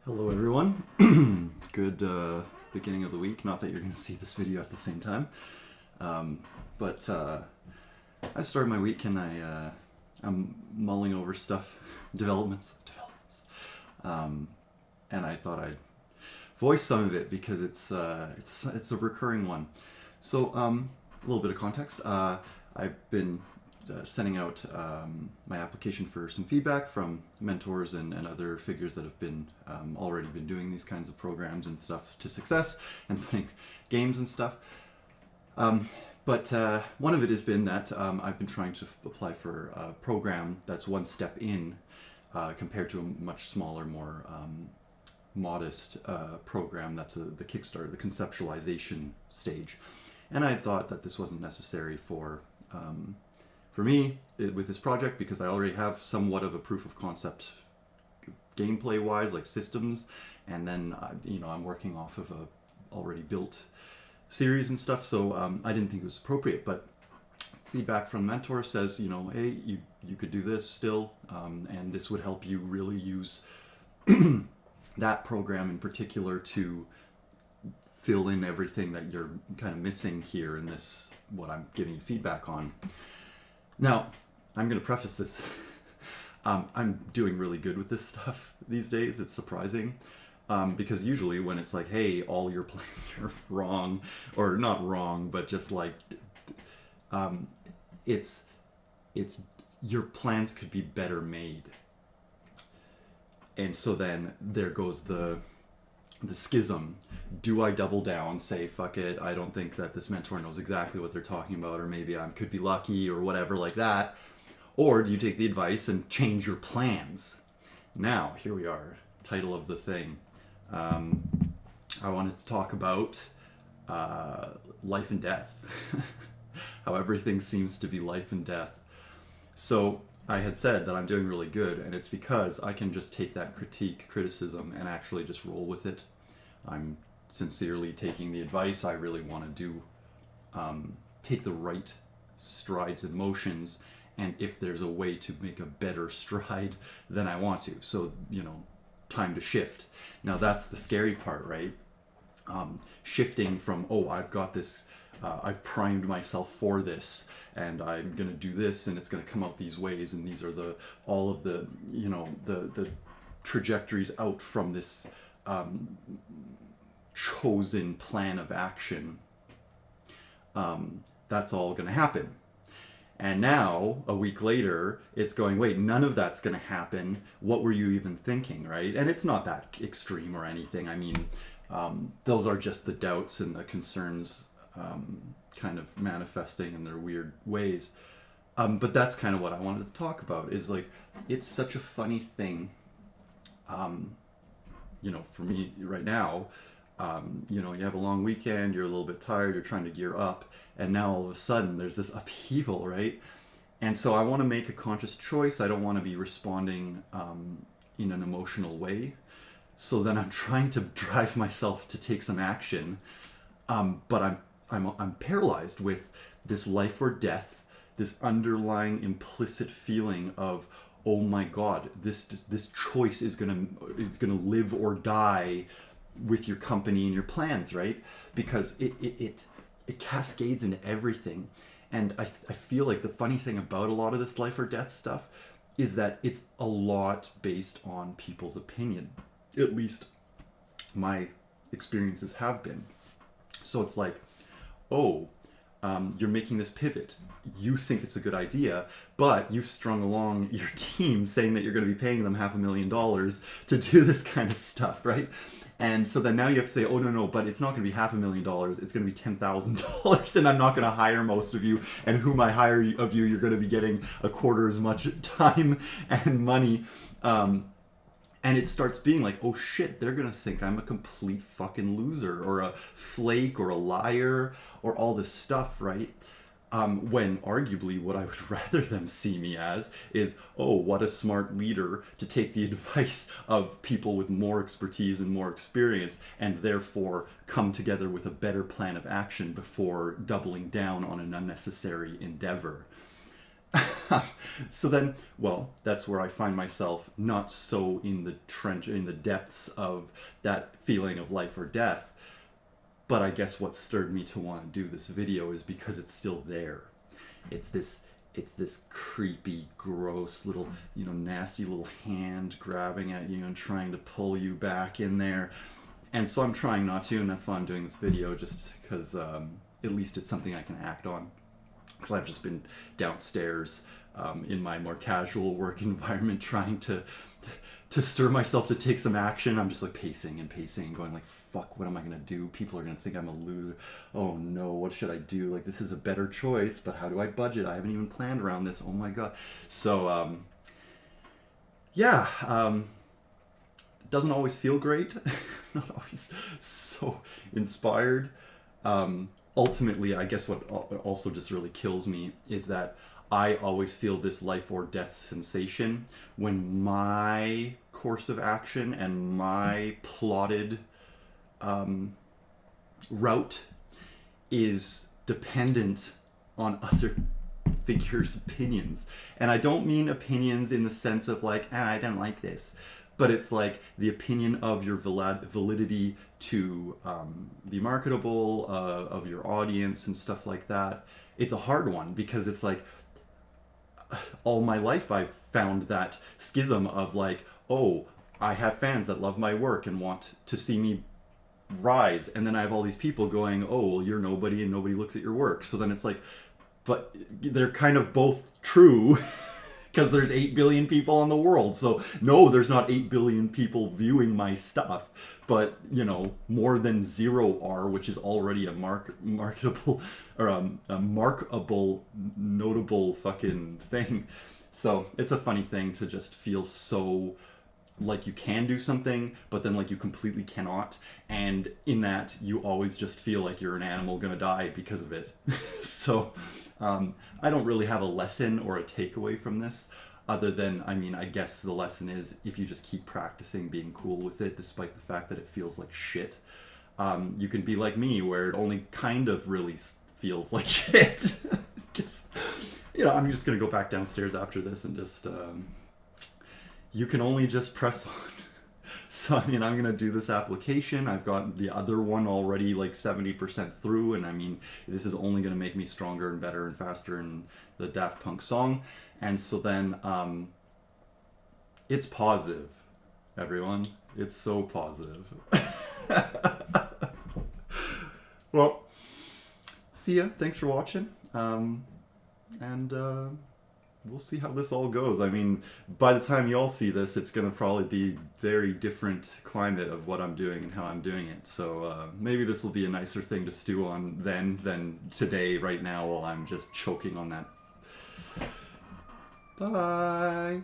Hello everyone. Good beginning of the week. Not that you're going to see this video at the same time. But I started my week and I'm mulling over stuff, developments. And I thought I'd voice some of it because it's a recurring one. So a little bit of context. I've been sending out my application for some feedback from mentors and other figures that have been already been doing these kinds of programs and stuff to success and funding games and stuff. But one of it has been that I've been trying to apply for a program that's one step in compared to a much smaller, more modest program that's the Kickstarter, the conceptualization stage. And I thought that this wasn't necessary for me with this project because I already have somewhat of a proof of concept gameplay wise, like systems, and then I'm working off of a already built series and stuff, so I didn't think it was appropriate. But feedback from mentor says, hey, you could do this still, and this would help you really use that program in particular to fill in everything that you're kind of missing here in this, what I'm giving you feedback on. Now, I'm going to preface this. I'm doing really good with this stuff these days. It's surprising. Because usually when it's like, hey, all your plans are wrong, or not wrong, but just like, it's your plans could be better made. And so then there goes the schism. Do I double down, say, fuck it, I don't think that this mentor knows exactly what they're talking about, or maybe I could be lucky, or whatever like that? Or do you take the advice and change your plans? Now, here we are, title of the thing. I wanted to talk about life and death. How everything seems to be life and death. So I had said that I'm doing really good, and it's because I can just take that criticism, and actually just roll with it. I'm sincerely taking the advice. I really want to do, take the right strides and motions, and if there's a way to make a better stride, then I want to. So, time to shift. Now that's the scary part, right? Shifting from, I've got this, I've primed myself for this, and I'm gonna do this, and it's gonna come out these ways, and these are all of the the trajectories out from this chosen plan of action. That's all gonna happen. And now, a week later, it's going, wait, none of that's going to happen. What were you even thinking, right? And it's not that extreme or anything. I mean, those are just the doubts and the concerns kind of manifesting in their weird ways. But that's kind of what I wanted to talk about, is like, it's such a funny thing, for me right now. You have a long weekend, you're a little bit tired, you're trying to gear up, and now all of a sudden there's this upheaval, right? And so I want to make a conscious choice. I don't want to be responding in an emotional way. So then I'm trying to drive myself to take some action, but I'm paralyzed with this life or death, this underlying implicit feeling of, oh my God, this choice is gonna live or die with your company and your plans, right? Because it cascades into everything. And I feel like the funny thing about a lot of this life or death stuff is that it's a lot based on people's opinion. At least my experiences have been. So it's like, you're making this pivot. You think it's a good idea, but you've strung along your team saying that you're going to be paying them $500,000 to do this kind of stuff, right? And so then now you have to say, oh, no, but it's not going to be $500,000. It's going to be $10,000, and I'm not going to hire most of you. And whom I hire of you, you're going to be getting a quarter as much time and money. And it starts being like, oh shit, they're going to think I'm a complete fucking loser or a flake or a liar or all this stuff, right? When arguably what I would rather them see me as is, what a smart leader to take the advice of people with more expertise and more experience, and therefore come together with a better plan of action before doubling down on an unnecessary endeavor. So then, well, that's where I find myself not so in the trench, in the depths of that feeling of life or death. But I guess what stirred me to want to do this video is because it's still there. It's this it's this creepy, gross little, nasty little hand grabbing at you and trying to pull you back in there. And so I'm trying not to, and that's why I'm doing this video, just because at least it's something I can act on. Because I've just been downstairs in my more casual work environment trying to stir myself to take some action. I'm just like pacing and pacing and going like, fuck, what am I gonna do? People are gonna think I'm a loser. Oh no, what should I do? Like, this is a better choice, but how do I budget? I haven't even planned around this. Oh my god. So yeah, it doesn't always feel great. Not always so inspired. Ultimately, I guess what also just really kills me is that I always feel this life or death sensation when my course of action and my plotted route is dependent on other figures' opinions. And I don't mean opinions in the sense of like, I don't like this. But it's like the opinion of your validity to be marketable, of your audience and stuff like that. It's a hard one because it's like, all my life I've found that schism of like, oh, I have fans that love my work and want to see me rise, and then I have all these people going, oh, well, you're nobody and nobody looks at your work. So then it's like, but they're kind of both true because there's 8 billion people in the world. So no, there's not 8 billion people viewing my stuff, but more than 0 are, which is already a marketable or a markable, notable fucking thing. So it's a funny thing to just feel so like you can do something, but then like you completely cannot, and in that you always just feel like you're an animal gonna die because of it. So I don't really have a lesson or a takeaway from this, other than, I guess the lesson is if you just keep practicing being cool with it, despite the fact that it feels like shit, you can be like me, where it only kind of really feels like shit. I'm just gonna go back downstairs after this and just you can only just press on. So I'm gonna do this application. I've got the other one already like 70% through, and this is only gonna make me stronger and better and faster in the Daft Punk song. And so then it's positive, everyone. It's so positive. Well, see ya. Thanks for watching. And we'll see how this all goes. By the time you all see this, it's going to probably be very different climate of what I'm doing and how I'm doing it. So maybe this will be a nicer thing to stew on then than today, right now, while I'm just choking on that. Bye.